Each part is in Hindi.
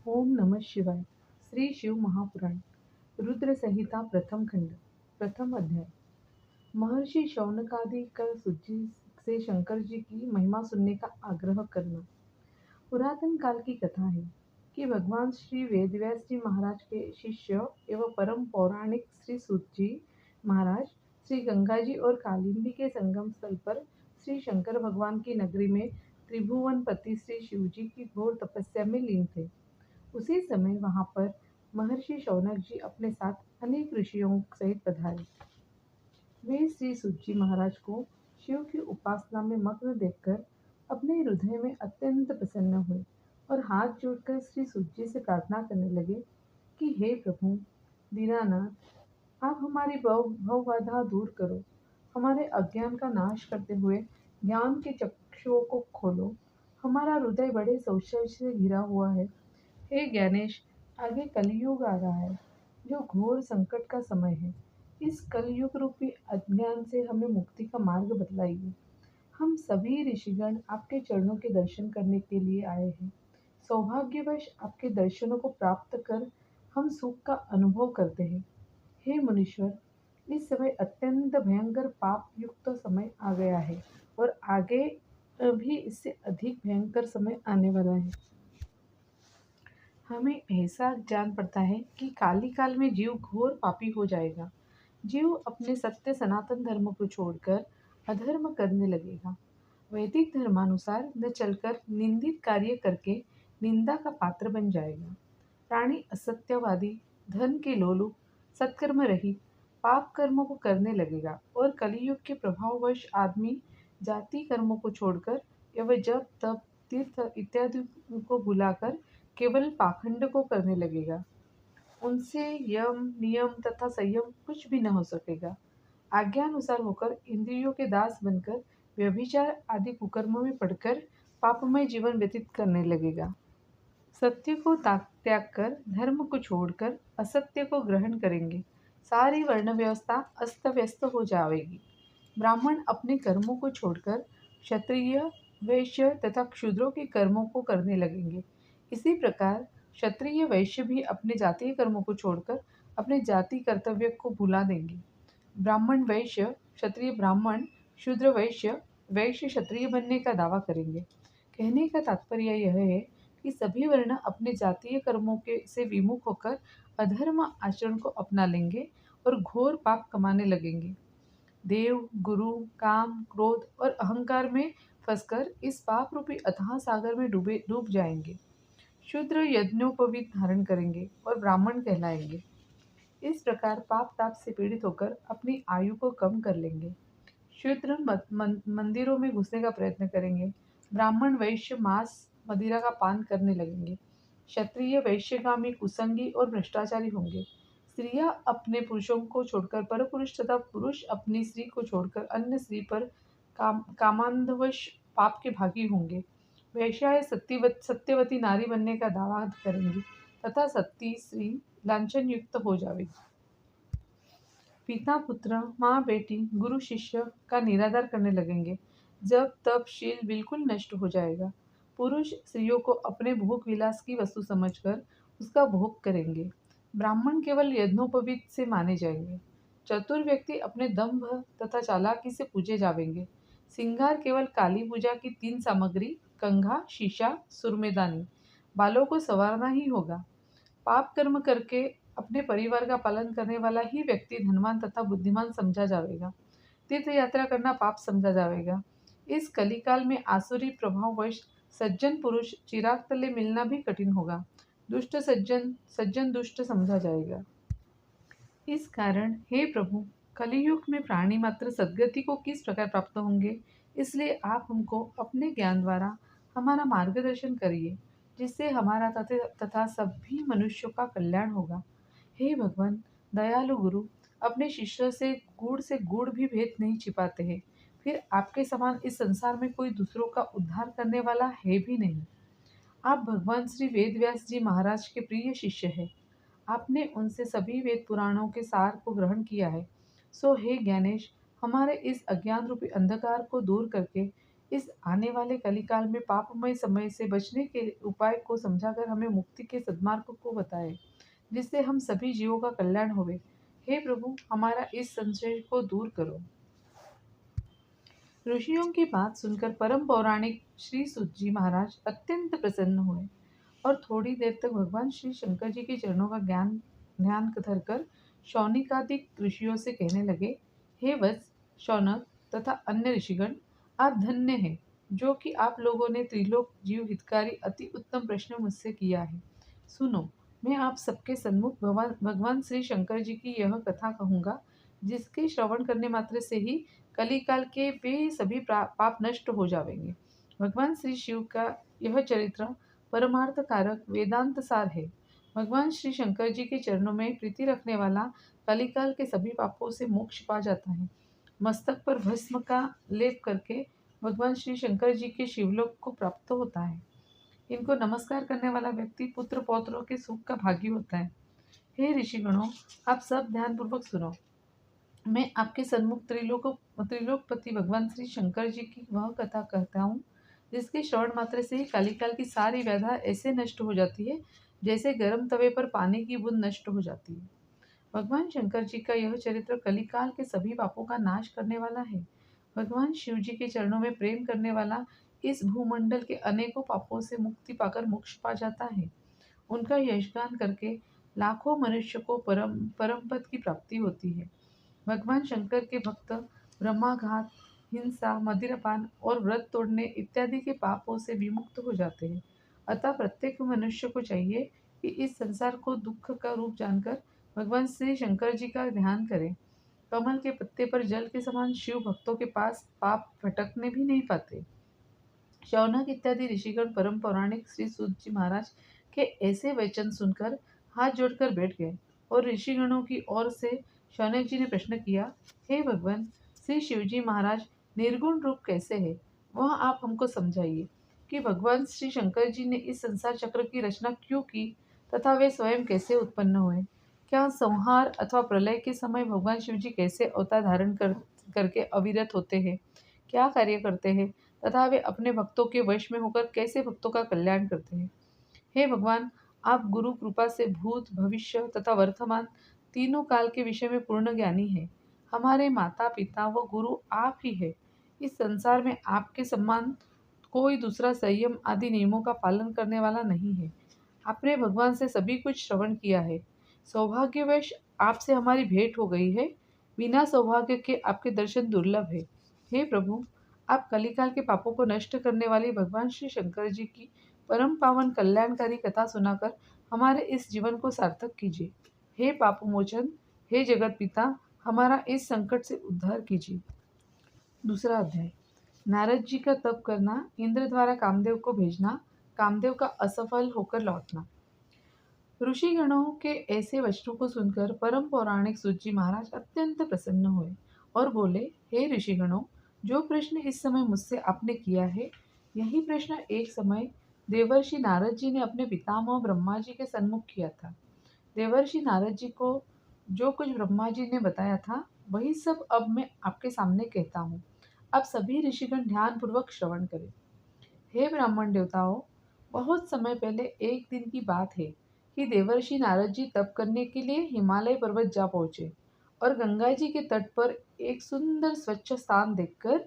ओम नमः शिवाय। श्री शिव महापुराण रुद्र संहिता प्रथम खंड प्रथम अध्याय। महर्षि शौनकादि कर सुजी से शंकर जी की महिमा सुनने का आग्रह करना। पुरातन काल की कथा है कि भगवान श्री वेदव्यास जी महाराज के शिष्य एवं परम पौराणिक श्री सूत जी महाराज श्री गंगा जी और कालिंदी के संगम स्थल पर श्री शंकर भगवान की नगरी में त्रिभुवन पति श्री शिव जी की घोर तपस्या में लीन थे। उसी समय वहां पर महर्षि शौनक जी अपने साथ अनेक ऋषियों सहित पधारे। वे श्री सुजी महाराज को शिव की उपासना में मग्न देखकर अपने हृदय में अत्यंत प्रसन्न हुए और हाथ जोड़कर श्री सुजी से प्रार्थना करने लगे कि हे प्रभु दीनानाथ, आप हमारी भव बाधा दूर करो, हमारे अज्ञान का नाश करते हुए ज्ञान के चक्षुओं को खोलो। हमारा हृदय बड़े संशय से घिरा हुआ है। हे ज्ञानेश, आगे कलयुग आ रहा है, जो घोर संकट का समय है। इस कलयुग रूपी अज्ञान से हमें मुक्ति का मार्ग बतलाइए। हम सभी ऋषिगण आपके चरणों के दर्शन करने के लिए आए हैं। सौभाग्यवश आपके दर्शनों को प्राप्त कर हम सुख का अनुभव करते हैं। हे मुनीश्वर, इस समय अत्यंत भयंकर पाप युक्त समय आ गया है और आगे भी इससे अधिक भयंकर समय आने वाला है। हमें ऐसा जान पड़ता है कि काली काल में जीव घोर पापी हो जाएगा। जीव अपने सत्य सनातन धर्म को छोड़कर अधर्म करने लगेगा। वैदिक धर्मानुसार न चलकर निंदित कार्य करके निंदा का पात्र बन जाएगा। प्राणी असत्यवादी, धन के लोलुप, सत्कर्म रहित, पाप कर्मों को करने लगेगा और कलयुग के प्रभाववश आदमी जाति कर्मों को छोड़कर एवं जप तप तीर्थ इत्यादि को भुलाकर केवल पाखंड को करने लगेगा। उनसे यम नियम तथा संयम कुछ भी न हो सकेगा। आज्ञानुसार होकर इंद्रियों के दास बनकर व्यभिचार आदि कुकर्मों में पड़कर पापमय जीवन व्यतीत करने लगेगा। सत्य को त्याग कर धर्म को छोड़कर असत्य को ग्रहण करेंगे। सारी वर्ण व्यवस्था अस्त व्यस्त हो जाएगी। ब्राह्मण अपने कर्मों को छोड़कर क्षत्रिय, वैश्य तथा क्षूद्रों के कर्मों को करने लगेंगे। इसी प्रकार क्षत्रिय वैश्य भी अपने जातीय कर्मों को छोड़कर अपने जाति कर्तव्य को भुला देंगे। ब्राह्मण वैश्य, क्षत्रिय ब्राह्मण, शूद्र वैश्य, वैश्य क्षत्रिय बनने का दावा करेंगे। कहने का तात्पर्य यह है कि सभी वर्ण अपने जातीय कर्मों के से विमुख होकर अधर्म आचरण को अपना लेंगे और घोर पाप कमाने लगेंगे। देव, गुरु, काम, क्रोध और अहंकार में फंसकर इस पाप रूपी अथाह सागर में डूब जाएंगे। शूद्र यज्ञोपवीत धारण करेंगे और ब्राह्मण कहलाएंगे। इस प्रकार पाप ताप से पीड़ित होकर अपनी आयु को कम कर लेंगे। शूद्र मंदिरों में घुसने का प्रयत्न करेंगे। ब्राह्मण वैश्य मांस मदिरा का पान करने लगेंगे। क्षत्रिय वैश्यगामी कुसंगी और भ्रष्टाचारी होंगे। स्त्रियां अपने पुरुषों को छोड़कर पर पुरुष तथा पुरुष अपनी स्त्री को छोड़कर अन्य स्त्री पर कामांधवश पाप के भागी होंगे। वैश्याएं सत्यवती नारी बनने का दावा करेंगी तथा सती स्त्री लांछन युक्त हो जाएगी। पिता पुत्र, माँ बेटी, गुरु शिष्य का निरादर करने लगेंगे। जब तब शील बिल्कुल नष्ट हो जाएगा। पुरुष स्त्रियों को अपने भोग विलास की वस्तु समझकर उसका भोग करेंगे। ब्राह्मण केवल यज्ञोपवीत से माने जाएंगे। चतुर व्यक्ति अपने दंभ तथा चालाकी से पूजे जावेंगे। सिंगार केवल काली पूजा की 3 सामग्री कंघा, शीशा, सुरमेदानी, बालों को संवारना ही होगा। पाप कर्म करके अपने परिवार का पालन करने वाला ही व्यक्ति धनवान तथा बुद्धिमान समझा जाएगा। तीर्थ यात्रा करना पाप समझा जाएगा। इस कलिकाल में आसुरी प्रभाववश सज्जन पुरुष चिराग तले मिलना भी कठिन होगा। दुष्ट सज्जन, सज्जन दुष्ट समझा जाएगा। इस कारण हे प्रभु, कलियुग में प्राणी मात्र सद्गति को किस प्रकार प्राप्त होंगे, इसलिए आप हमको अपने ज्ञान द्वारा हमारा मार्गदर्शन करिए, जिससे हमारा तथा सभी मनुष्यों का कल्याण होगा। हे भगवान, दयालु गुरु, अपने शिष्य से गूढ़ भी भेद नहीं छिपाते हैं। फिर आपके समान इस संसार में कोई दूसरों का उद्धार करने वाला है भी नहीं। आप भगवान श्री वेदव्यास जी महाराज के प्रिय शिष्य हैं। आपने उनसे सभी वेद पुराणों के सार को ग्रहण किया है। सो हे ज्ञानेश, हमारे इस अज्ञान रूपी अंधकार को दूर करके इस आने वाले कलिकाल में पापमय समय से बचने के उपाय को समझाकर हमें मुक्ति के सद्मार्ग को बताए, जिससे हम सभी जीवों का कल्याण होवे। हे प्रभु, हमारा इस संशय को दूर करो। ऋषियों की बात सुनकर परम पौराणिक श्री सुत जी महाराज अत्यंत प्रसन्न हुए और थोड़ी देर तक भगवान श्री शंकर जी के चरणों का ज्ञान ध्यान धरकर शौनिकादिक ऋषियों से कहने लगे, हे वत्स, शौनक तथा अन्य ऋषिगण, आप धन्य हैं जो कि आप लोगों ने त्रिलोक जीव हितकारी अति उत्तम प्रश्न मुझसे किया है। सुनो, मैं आप सबके सन्मुख भगवान भगवान श्री शंकर जी की यह कथा कहूँगा, जिसके श्रवण करने मात्र से ही कलिकाल के वे सभी पाप नष्ट हो जाएंगे। भगवान श्री शिव का यह चरित्र परमार्थ कारक वेदांत सार है। भगवान श्री शंकर जी के चरणों में प्रीति रखने वाला कलिकाल के सभी पापों से मोक्ष पा जाता है। मस्तक पर भस्म का लेप करके भगवान श्री शंकर जी के शिवलोक को प्राप्त होता है। इनको नमस्कार करने वाला व्यक्ति पुत्र पौत्रों के सुख का भागी होता है। हे ऋषिगणों, आप सब ध्यानपूर्वक सुनो। मैं आपके सन्मुख त्रिलोकपति भगवान श्री शंकर जी की वह कथा कहता हूँ, जिसके श्रवण मात्र से ही कालिकाल की सारी व्याधा ऐसे नष्ट हो जाती है, जैसे गर्म तवे पर पानी की बूंद नष्ट हो जाती है। भगवान शंकर जी का यह चरित्र कलिकाल के सभी पापों का नाश करने वाला है। भगवान शिव जी के चरणों में प्रेम करने वाला इस भूमंडल के अनेकों पापों से मुक्ति पाकर मोक्ष पा जाता है। उनका यशगान करके लाखों मनुष्य को परम पद की प्राप्ति होती है। भगवान शंकर के भक्त ब्रह्माघात, हिंसा, मदिरापान और व्रत तोड़ने इत्यादि के पापों से विमुक्त हो जाते हैं। अतः प्रत्येक मनुष्य को चाहिए कि इस संसार को दुख का रूप जानकर भगवान श्री शंकर जी का ध्यान करें। कमल के पत्ते पर जल के समान शिव भक्तों के पास पाप भटकने भी नहीं पाते। शौनक इत्यादि ऋषिगण परम पौराणिक श्री सूत जी महाराज के ऐसे वचन सुनकर हाथ जोड़कर बैठ गए और ऋषिगणों की ओर से शौनक जी ने प्रश्न किया, हे भगवान, श्री शिवजी महाराज निर्गुण रूप कैसे है, वह आप हमको समझाइए कि भगवान श्री शंकर जी ने इस संसार चक्र की रचना क्यों की तथा वे स्वयं कैसे उत्पन्न हुए। क्या संहार अथवा प्रलय के समय भगवान शिव जी कैसे अवतार धारण करके अविरत होते हैं, क्या कार्य करते हैं तथा वे अपने भक्तों के वश में होकर कैसे भक्तों का कल्याण करते हैं। हे भगवान, आप गुरु कृपा से भूत, भविष्य तथा वर्तमान तीनों काल के विषय में पूर्ण ज्ञानी हैं। हमारे माता पिता व गुरु आप ही है। इस संसार में आपके समान कोई दूसरा संयम आदि नियमों का पालन करने वाला नहीं है। आपने भगवान से सभी कुछ श्रवण किया है। सौभाग्यवश आपसे हमारी भेंट हो गई है। बिना सौभाग्य के आपके दर्शन दुर्लभ है। हे प्रभु, आप कलिकाल के पापों को नष्ट करने वाले भगवान श्री शंकर जी की परम पावन कल्याणकारी कथा सुनाकर हमारे इस जीवन को सार्थक कीजिए। हे पाप मोचन, हे जगत पिता, हमारा इस संकट से उद्धार कीजिए। दूसरा अध्याय, नारद जी का तप करना, इंद्र द्वारा कामदेव को भेजना, कामदेव का असफल होकर लौटना। ऋषिगणों के ऐसे वचनों को सुनकर परम पौराणिक सूत जी महाराज अत्यंत प्रसन्न हुए और बोले, हे ऋषिगणों, जो प्रश्न इस समय मुझसे आपने किया है, यही प्रश्न एक समय देवर्षि नारद जी ने अपने पितामह ब्रह्मा जी के सन्मुख किया था। देवर्षि नारद जी को जो कुछ ब्रह्मा जी ने बताया था, वही सब अब मैं आपके सामने कहता हूँ। अब सभी ऋषिगण ध्यान पूर्वक श्रवण करें। हे ब्राह्मण देवताओं, बहुत समय पहले एक दिन की बात है कि देवर्षि नारद जी तप करने के लिए हिमालय पर्वत जा पहुंचे और गंगा जी के तट पर एक सुंदर स्वच्छ स्थान देखकर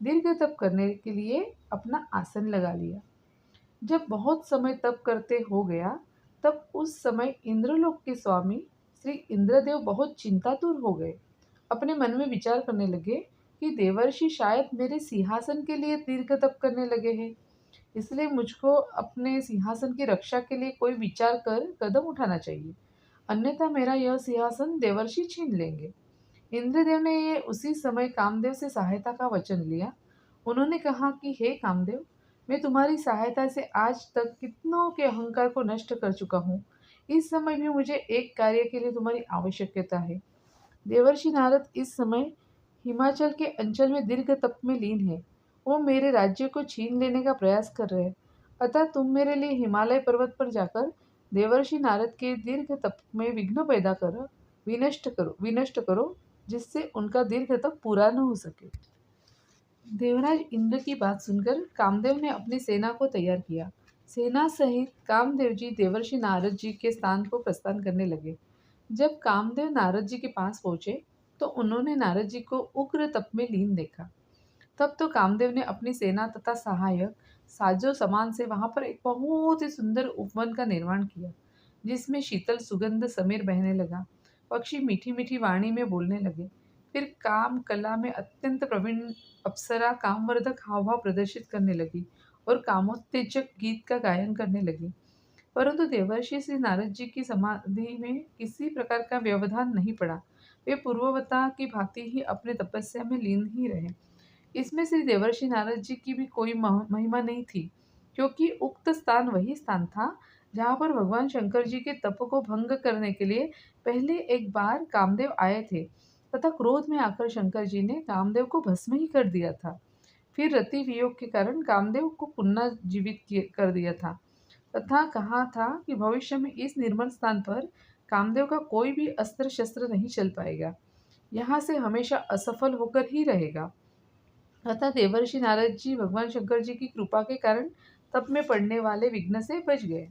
दीर्घ तप करने के लिए अपना आसन लगा लिया। जब बहुत समय तप करते हो गया, तब उस समय इंद्रलोक के स्वामी श्री इंद्रदेव बहुत चिंतातुर हो गए। अपने मन में विचार करने लगे कि देवर्षि शायद मेरे सिंहासन के लिए दीर्घ तप करने लगे हैं, इसलिए मुझको अपने सिंहासन की रक्षा के लिए कोई विचार कर कदम उठाना चाहिए, अन्यथा मेरा यह सिंहासन देवर्षि छीन लेंगे। इंद्रदेव ने ये उसी समय कामदेव से सहायता का वचन लिया। उन्होंने कहा कि हे कामदेव, मैं तुम्हारी सहायता से आज तक कितनों के अहंकार को नष्ट कर चुका हूँ। इस समय भी मुझे एक कार्य के लिए तुम्हारी आवश्यकता है। देवर्षि नारद इस समय हिमाचल के अंचल में दीर्घ तप में लीन है। वो मेरे राज्य को छीन लेने का प्रयास कर रहे हैं। अतः तुम मेरे लिए हिमालय पर्वत पर जाकर देवर्षि नारद के दीर्घ तप में विघ्न पैदा करो, विनष्ट करो, जिससे उनका दीर्घ तप पूरा न हो सके। देवराज इंद्र की बात सुनकर कामदेव ने अपनी सेना को तैयार किया। सेना सहित कामदेव जी देवर्षि नारद जी के स्थान को प्रस्थान करने लगे। जब कामदेव नारद जी के पास पहुंचे तो उन्होंने नारद जी को उग्र तप में लीन देखा। तब तो कामदेव ने अपनी सेना तथा सहायक साजो सामान से वहां पर एक बहुत ही सुंदर उपवन का निर्माण किया, जिसमें शीतल सुगंध समीर बहने लगा। पक्षी मीठी मीठी वाणी में बोलने लगे। फिर काम कला में अत्यंत प्रवीण अप्सरा कामवर्धक हाव भाव प्रदर्शित करने लगी और कामोत्तेजक गीत का गायन करने लगी। परंतु देवर्षि श्री नारद जी की समाधि में किसी प्रकार का व्यवधान नहीं पड़ा। वे पूर्ववता की भांति ही अपने तपस्या में लीन ही रहे। इसमें श्री देवर्षि नारद जी की भी कोई महिमा नहीं थी, क्योंकि उक्त स्थान वही स्थान था जहाँ पर भगवान शंकर जी के तप को भंग करने के लिए पहले एक बार कामदेव आए थे तथा क्रोध में आकर शंकर जी ने कामदेव को भस्म ही कर दिया था। फिर रति वियोग के कारण कामदेव को पुनः कर दिया था तथा कहा था कि भविष्य में इस निर्मल स्थान पर कामदेव का कोई भी अस्त्र शस्त्र नहीं चल पाएगा, यहाँ से हमेशा असफल होकर ही रहेगा। अतः देवर्षि नारद जी भगवान शंकर जी की कृपा के कारण तप में पड़ने वाले विघ्न से बच गए।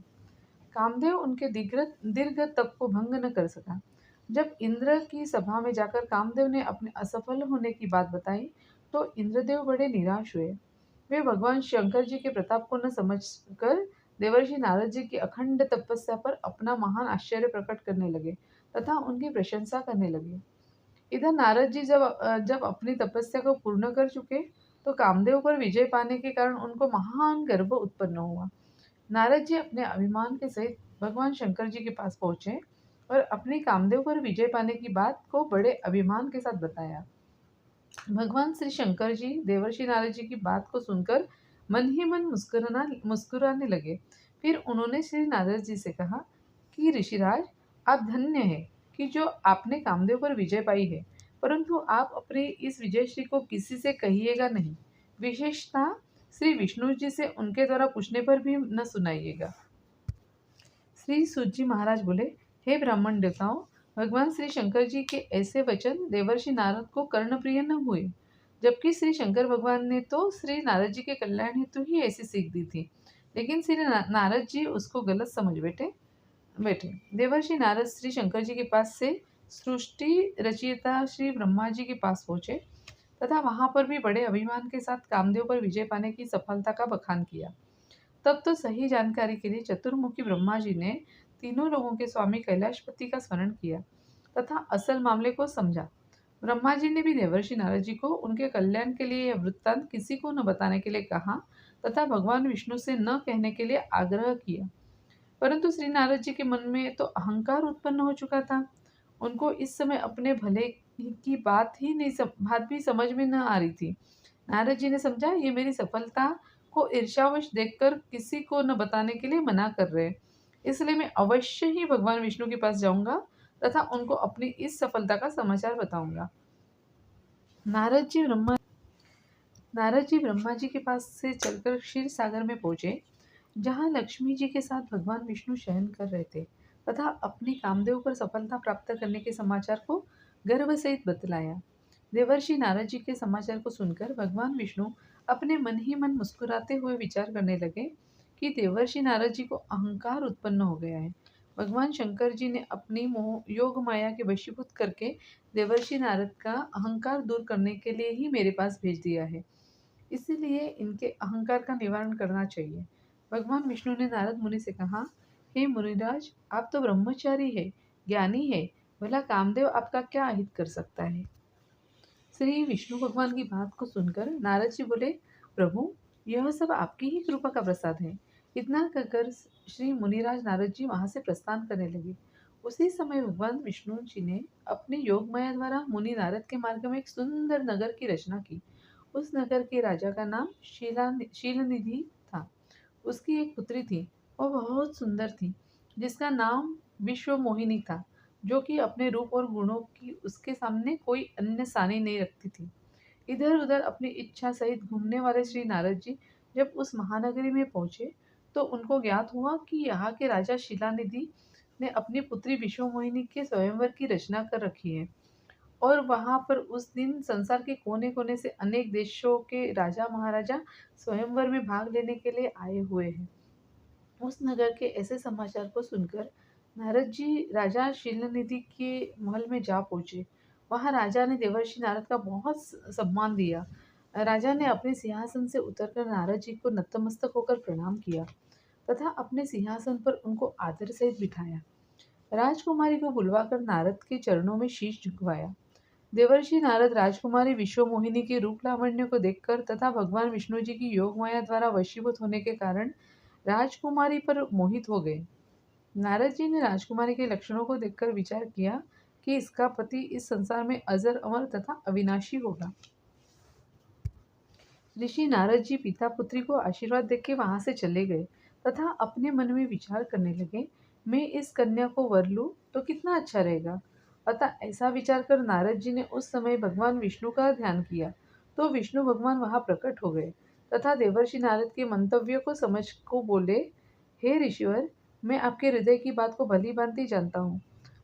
कामदेव उनके दीर्घ दीर्घ तप को भंग न कर सका। जब इंद्र की सभा में जाकर कामदेव ने अपने असफल होने की बात बताई तो इंद्रदेव बड़े निराश हुए। वे भगवान शंकर जी के प्रताप को न समझकर देवर्षि नारद जी की अखंड तपस्या पर अपना महान आश्चर्य प्रकट करने लगे तथा उनकी प्रशंसा करने लगे। इधर नारद जी जब अपनी तपस्या को पूर्ण कर चुके तो कामदेव पर विजय पाने के कारण उनको महान गर्व उत्पन्न हुआ। नारद जी अपने अभिमान के सहित भगवान शंकर जी के पास पहुंचे और अपनी कामदेव पर विजय पाने की बात को बड़े अभिमान के साथ बताया। भगवान श्री शंकर जी देवर्षि नारद जी की बात को सुनकर मन ही मन मुस्कुराने लगे। फिर उन्होंने श्री नारद जी से कहा कि ऋषिराज, आप धन्य हैं कि जो आपने कामदेव पर विजय पाई है, परंतु आप अपने इस विजय श्री को किसी से कहिएगा नहीं, विशेषतः श्री विष्णु जी से उनके द्वारा पूछने पर भी न सुनाइएगा। श्री सूत जी महाराज बोले, हे ब्राह्मण देवताओं, भगवान श्री शंकर जी के ऐसे वचन देवर्षि नारद को कर्णप्रिय न हुए, जबकि श्री शंकर भगवान ने तो श्री नारद जी के कल्याण हेतु ही ऐसी सीख दी थी, लेकिन श्री नारद जी उसको गलत समझ बैठे बैठे देवर्षि नारद श्री शंकर जी के पास से सृष्टि रचयिता श्री ब्रह्मा जी के पास पहुंचे तथा वहां पर भी बड़े अभिमान के साथ कामदेव पर विजय पाने की सफलता का बखान किया। तब तो सही जानकारी के लिए चतुर्मुखी ब्रह्मा जी ने तीनों लोगों के स्वामी कैलाशपति का स्मरण किया तथा असल मामले को समझा। ब्रह्मा जी ने भी देवर्षि नारद जी को उनके कल्याण के लिए यह वृत्तांत किसी को न बताने के लिए कहा तथा भगवान विष्णु से न कहने के लिए आग्रह किया। परंतु श्री नारद जी के मन में तो अहंकार उत्पन्न हो चुका था। उनको इस समय अपने भले की बात भी समझ में न आ रही थी। नारद जी ने समझा, ये मेरी सफलता को ईर्ष्यावश देखकर किसी को न बताने के लिए मना कर रहे हैं, इसलिए मैं अवश्य ही भगवान विष्णु के पास जाऊंगा तथा उनको अपनी इस सफलता का समाचार बताऊंगा। नारद जी ब्रह्मा नारद जी ब्रह्मा जी के पास से चलकर क्षीर सागर में पहुंचे, जहाँ लक्ष्मी जी के साथ भगवान विष्णु शयन कर रहे थे तथा अपनी कामदेव पर सफलता प्राप्त करने के समाचार को गर्व सहित बतलाया। देवर्षि नारद जी के समाचार को सुनकर भगवान विष्णु अपने मन ही मन मुस्कुराते हुए विचार करने लगे कि देवर्षि नारद जी को अहंकार उत्पन्न हो गया है। भगवान शंकर जी ने अपनी मोह योग माया के वशीभूत करके देवर्षि नारद का अहंकार दूर करने के लिए ही मेरे पास भेज दिया है, इसीलिए इनके अहंकार का निवारण करना चाहिए। भगवान विष्णु ने नारद मुनि से कहा, हे मुनिराज, आप तो ब्रह्मचारी है, ज्ञानी है, भला कामदेव आपका क्या अहित कर सकता है। श्री विष्णु भगवान की बात को सुनकर नारद जी बोले, प्रभु, यह सब आपकी ही कृपा का प्रसाद है। इतना कहकर श्री मुनिराज नारद जी वहां से प्रस्थान करने लगे। उसी समय भगवान विष्णु जी ने अपने योग माया द्वारा मुनि नारद के मार्ग में एक सुंदर नगर की रचना की। उस नगर के राजा का नाम शीलनिधि था। उसकी एक पुत्री थी, वह बहुत सुंदर थी, जिसका नाम विश्व मोहिनी था, जो कि अपने रूप और गुणों की उसके सामने कोई अन्य सानी नहीं रखती थी। इधर उधर अपनी इच्छा सहित घूमने वाले श्री नारद जी जब उस महानगरी में पहुंचे तो उनको ज्ञात हुआ कि यहाँ के राजा शिलानिधि ने अपनी पुत्री विश्व मोहिनी के स्वयंवर की रचना कर रखी है और वहाँ पर उस दिन संसार के कोने-कोने से अनेक देशों के राजा महाराजा स्वयंवर में भाग लेने के लिए आए हुए हैं। उस नगर के ऐसे समाचार को सुनकर नारद जी राजा शिलनिधि के महल में जा पहुंचे। वहां राजा ने देवर्षि नारद का बहुत सम्मान दिया। राजा ने अपने सिंहासन से उतरकर नारद जी को नतमस्तक होकर प्रणाम किया तथा अपने सिंहासन पर उनको आदर सहित बिठाया। राजकुमारी को बुलवाकर नारद के चरणों में शीश झुकवाया। देवर्षि नारद राजकुमारी विश्वमोहिनी के रूप लावण्य को देखकर तथा भगवान विष्णु जी की योग माया द्वारा वशीभूत होने के कारण राजकुमारी पर मोहित हो गए। नारद जी ने राजकुमारी के लक्षणों को देखकर विचार किया कि इसका पति इस संसार में अजर अमर तथा अविनाशी होगा। ऋषि नारद जी पिता पुत्री को आशीर्वाद देके वहां से चले गए तथा अपने मन में विचार करने लगे, मैं इस कन्या को वर लूं तो कितना अच्छा रहेगा। अतः ऐसा विचार कर नारद जी ने उस समय भगवान विष्णु का ध्यान किया तो विष्णु भगवान वहां प्रकट हो गए तथा देवर्षि नारद के मंतव्य को समझ को बोले, हे ऋषिवर, मैं आपके हृदय की बात को भली भांति जानता हूँ।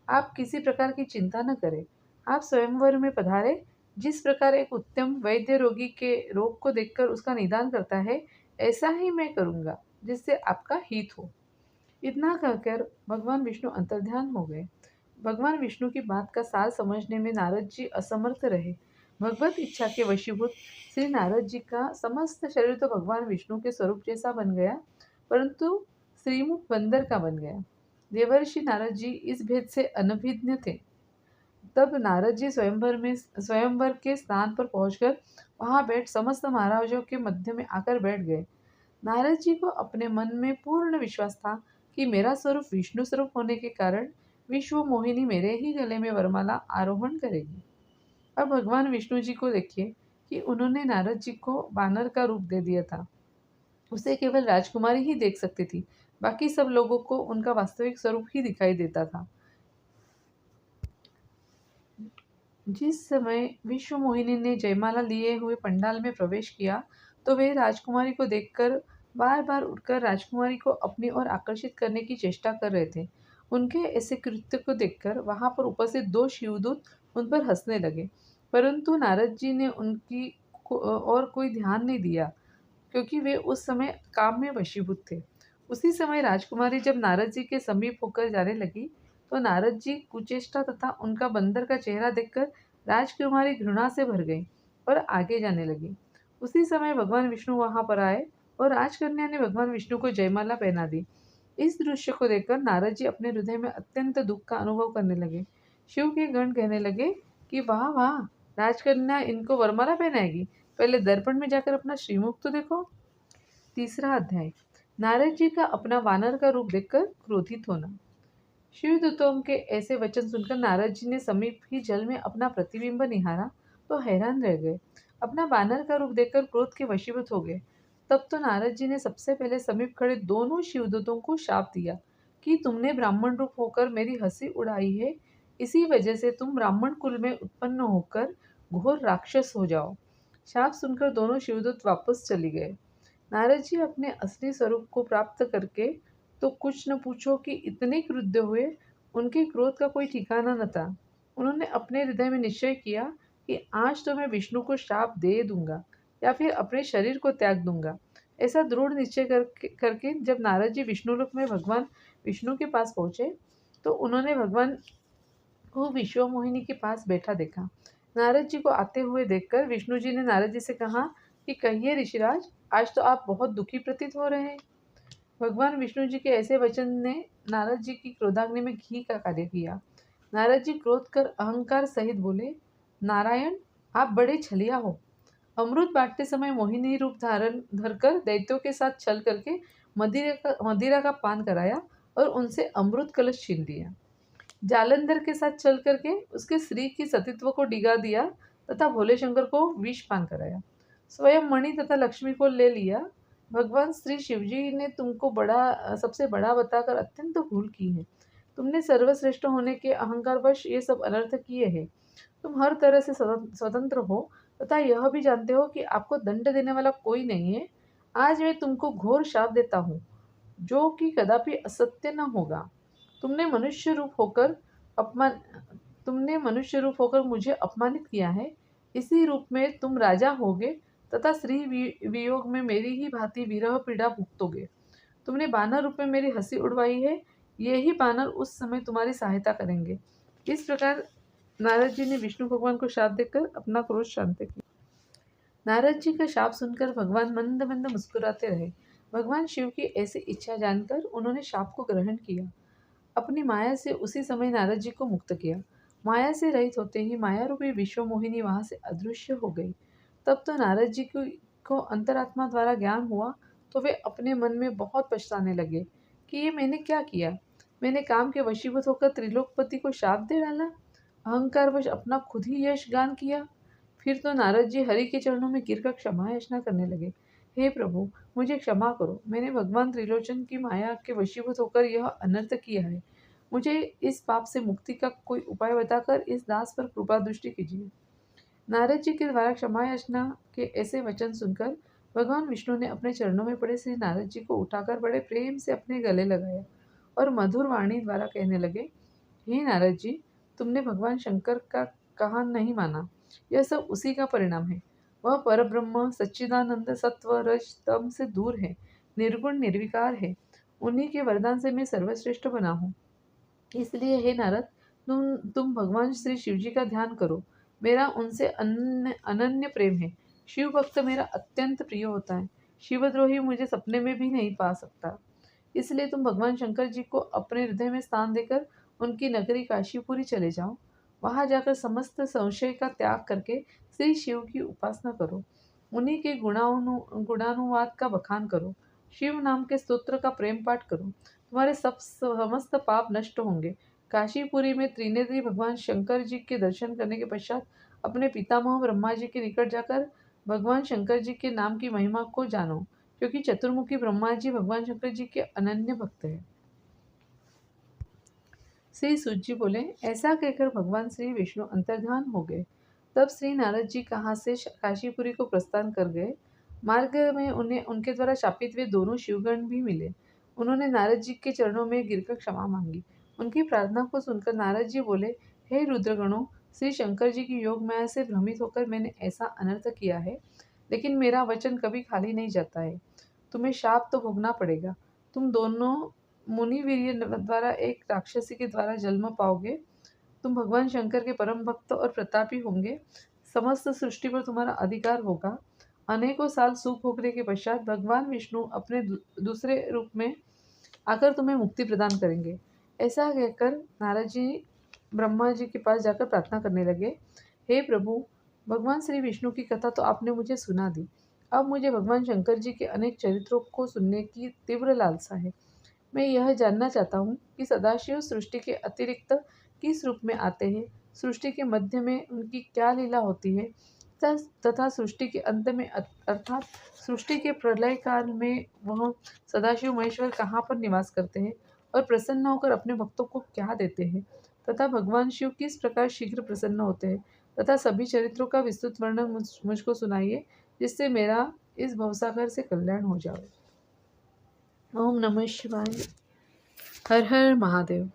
आप किसी प्रकार की चिंता न करें। आप स्वयंवर में पधारे। जिस प्रकार एक उत्तम वैद्य रोगी के रोग को देखकर उसका निदान करता है, ऐसा ही मैं करूँगा जिससे आपका हित हो। इतना कहकर भगवान विष्णु अंतर्ध्यान हो गए। भगवान विष्णु की बात का सार समझने में नारद जी असमर्थ रहे। भगवत इच्छा के वशीभूत श्री नारद जी का समस्त शरीर तो भगवान विष्णु के स्वरूप जैसा बन गया, परंतु श्रीमुख बंदर का बन गया। देवर्षि नारद जी इस भेद से अनभिज्ञ थे। तब नारद जी स्वयंवर के स्थान पर पहुंचकर वहां बैठ समस्त महाराजों के मध्य में आकर बैठ गए। नारद जी को अपने मन में पूर्ण विश्वास था कि मेरा स्वरूप विष्णु स्वरूप होने के कारण विश्व मोहिनी मेरे ही गले में वरमाला आरोहण करेगी। अब भगवान विष्णु जी को देखिए कि उन्होंने नारद जी को बानर का रूप दे दिया था। उसे केवल राजकुमारी ही देख सकती थी, बाकी सब लोगों को उनका वास्तविक स्वरूप ही दिखाई देता था। जिस समय विश्व मोहिनी ने जयमाला लिए हुए पंडाल में प्रवेश किया तो वे राजकुमारी को देखकर बार बार उठकर राजकुमारी को अपनी ओर आकर्षित करने की चेष्टा कर रहे थे। उनके ऐसे कृत्य को देखकर वहां पर उपस्थित दो शिवदूत उन पर हंसने लगे, परंतु नारद जी ने उनकी और कोई ध्यान नहीं दिया क्योंकि वे उस समय काम में वशीभूत थे। उसी समय राजकुमारी जब नारद जी के समीप होकर जाने लगी तो नारद जी कुचेष्टा तथा उनका बंदर का चेहरा देखकर राजकुमारी घृणा से भर गई और आगे जाने लगी। उसी समय भगवान विष्णु वहां पर आए और राजकन्या ने भगवान विष्णु को जयमाला पहना दी। इस दृश्य को देखकर नारद जी अपने हृदय में अत्यंत दुख का अनुभव करने लगे। शिव के गण कहने लगे कि वाह वाह, राजकन्या इनको वरमाला पहनाएगी, पहले दर्पण में जाकर अपना श्रीमुख तो देखो। तीसरा अध्याय, नारद जी का अपना वानर का रूप देखकर क्रोधित होना। शिवदूतों के ऐसे वचन सुनकर नारद जी ने समीप ही जल में अपना प्रतिबिंब निहारा तो हैरान रह गए। अपना वानर का रूप देखकर क्रोध के वशीभूत हो गए। तब तो नारद जी ने सबसे पहले समीप खड़े दोनों शिवदूतों को शाप दिया कि तुमने ब्राह्मण रूप होकर मेरी हंसी उड़ाई है, इसी वजह से तुम ब्राह्मण कुल में उत्पन्न होकर घोर राक्षस हो जाओ। शाप सुनकर दोनों शिवदूत वापस चले गए। नारद जी अपने असली स्वरूप को प्राप्त करके तो कुछ न पूछो कि इतने क्रुद्ध हुए, उनके क्रोध का कोई ठिकाना न था। उन्होंने अपने हृदय में निश्चय किया कि आज तो मैं विष्णु को श्राप दे दूंगा या फिर अपने शरीर को त्याग दूंगा। ऐसा दृढ़ निश्चय करके जब नारद जी विष्णु लोक में भगवान विष्णु के पास पहुंचे तो उन्होंने भगवान को विश्व मोहिनी के पास बैठा देखा। नारद जी को आते हुए देखकर विष्णु जी ने नारद जी से कहा कि कहिए ऋषिराज, आज तो आप बहुत दुखी प्रतीत हो रहे हैं। भगवान विष्णु जी के ऐसे वचन ने नारद जी की क्रोधाग्नि में घी का कार्य किया। नारद जी क्रोध कर अहंकार सहित बोले, नारायण, आप बड़े छलिया हो। अमृत बांटते समय मोहिनी रूप धारण धरकर दैत्यों के साथ छल करके मदिरा का पान कराया और उनसे अमृत कलश छीन लिया। जालंधर के साथ चल करके उसके स्त्री की सतीत्व को डिगा दिया तथा भोले शंकर को विष पान कराया। स्वयं मणि तथा लक्ष्मी को ले लिया। भगवान श्री शिवजी ने तुमको सबसे बड़ा बताकर अत्यंत भूल की है। तुमने सर्वश्रेष्ठ होने के अहंकार वश ये सब अनर्थ किए हैं। तुम हर तरह से स्वतंत्र हो तथा यह भी जानते हो कि आपको दंड देने वाला कोई नहीं है। आज मैं तुमको घोर शाप देता हूँ जो कि कदापि असत्य न होगा। तुमने मनुष्य रूप होकर अपमान तुमने मनुष्य रूप होकर मुझे अपमानित किया है, इसी रूप में तुम राजा होगे तथा स्त्री वियोग में मेरी ही भांति विरह पीड़ा भुगतोगे। तुमने बानर रूप में मेरी हंसी उड़वाई है, यही बानर उस समय तुम्हारी सहायता करेंगे। इस प्रकार नारद जी ने विष्णु भगवान को शाप देकर अपना क्रोध शांत किया। नारद जी का शाप सुनकर भगवान मंद मंद मुस्कुराते रहे। भगवान शिव की ऐसी इच्छा जानकर उन्होंने शाप को ग्रहण किया। अपनी माया से उसी समय नारद जी को मुक्त किया। माया से रहित होते ही माया रूपी विश्व मोहिनी वहां से अदृश्य हो गई। तब तो नारद जी को अंतरात्मा द्वारा ज्ञान हुआ, तो वे अपने मन में बहुत पछताने लगे कि ये मैंने क्या किया। मैंने काम के वशीभूत होकर त्रिलोकपति को शाप दे डाला, अहंकारवश अपना खुद ही यश गान किया। फिर तो नारद जी हरि के चरणों में गिरकर क्षमा याचना करने लगे। हे प्रभु, मुझे क्षमा करो, मैंने भगवान त्रिलोचन की माया के वशीभूत होकर यह अनर्थ किया है। मुझे इस पाप से मुक्ति का कोई उपाय बताकर इस दास पर कृपा दृष्टि कीजिए। नारद जी के द्वारा क्षमा याचना के ऐसे वचन सुनकर भगवान विष्णु ने अपने चरणों में पड़े श्री नारद जी को उठाकर बड़े प्रेम से अपने गले लगाया और मधुर वाणी द्वारा कहने लगे, हे नारद जी, तुमने भगवान शंकर का कहा नहीं माना। यह सब उसी का परिणाम है। वह परब्रह्म सच्चिदानंद सत्व रज तम से दूर है, निर्गुण निर्विकार है। उन्हीं के वरदान से मैं सर्वश्रेष्ठ बना हूँ। इसलिए हे नारद, तुम भगवान श्री शिव जी का ध्यान करो। मेरा उनसे अनन्य प्रेम है। शिव भक्त मेरा अत्यंत प्रिय होता है। शिवद्रोही मुझे सपने में भी नहीं पा सकता। इसलिए तुम भगवान शंकर जी को अपने हृदय में स्थान देकर उनकी नगरी काशीपुरी चले जाओ। वहां जाकर समस्त संशय का त्याग करके श्री शिव की उपासना करो। उन्हीं के गुणानुवाद का बखान करो। शिव नाम के स्तोत्र का प्रेम पाठ करो। तुम्हारे सब समस्त पाप नष्ट होंगे। काशीपुरी में त्रिनेत्री भगवान शंकर जी के दर्शन करने के पश्चात अपने पितामह ब्रह्मा जी के निकट जाकर भगवान शंकर जी के नाम की महिमा को जानो, क्योंकि चतुर्मुखी ब्रह्मा जी भगवान शंकर जी के अनन्य भक्त हैं। श्री सूत जी बोले, ऐसा कहकर भगवान श्री विष्णु अंतर्ध्यान हो गए। तब श्री नारद जी कहाँ से काशीपुरी को प्रस्थान कर गए। मार्ग में उन्हें उनके द्वारा शापित हुए दोनों शिवगण भी मिले। उन्होंने नारद जी के चरणों में गिरकर क्षमा मांगी। उनकी प्रार्थना को सुनकर नारद जी बोले, हे रुद्रगणों, श्री शंकर जी की योग माया से भ्रमित होकर मैंने ऐसा अनर्थ किया है, लेकिन मेरा वचन कभी खाली नहीं जाता है। तुम्हें शाप तो भोगना पड़ेगा। तुम दोनों मुनि वीर्य द्वारा एक राक्षसी के द्वारा जन्म पाओगे। तुम भगवान शंकर के परम भक्त और प्रतापी होंगे। समस्त सृष्टि पर तुम्हारा अधिकार होगा। अनेकों साल सुख भोगने के पश्चात भगवान विष्णु अपने दूसरे रूप में आकर तुम्हें मुक्ति प्रदान करेंगे। ऐसा कहकर नारद जी ब्रह्मा जी के पास जाकर प्रार्थना करने लगे, हे प्रभु, भगवान श्री विष्णु की कथा तो आपने मुझे सुना दी। अब मुझे भगवान शंकर जी के अनेक चरित्रों को सुनने की तीव्र लालसा है। मैं यह जानना चाहता हूँ कि सदाशिव सृष्टि के अतिरिक्त किस रूप में आते हैं, सृष्टि के मध्य में उनकी क्या लीला होती है, तथा सृष्टि के अंत में अर्थात सृष्टि के प्रलय काल में वह सदाशिव महेश्वर कहाँ पर निवास करते हैं और प्रसन्न होकर अपने भक्तों को क्या देते हैं, तथा भगवान शिव किस प्रकार शीघ्र प्रसन्न होते हैं, तथा सभी चरित्रों का विस्तृत वर्णन मुझको सुनाइए, जिससे मेरा इस भवसागर से कल्याण हो जाए। ओम नमः शिवाय। हर हर महादेव।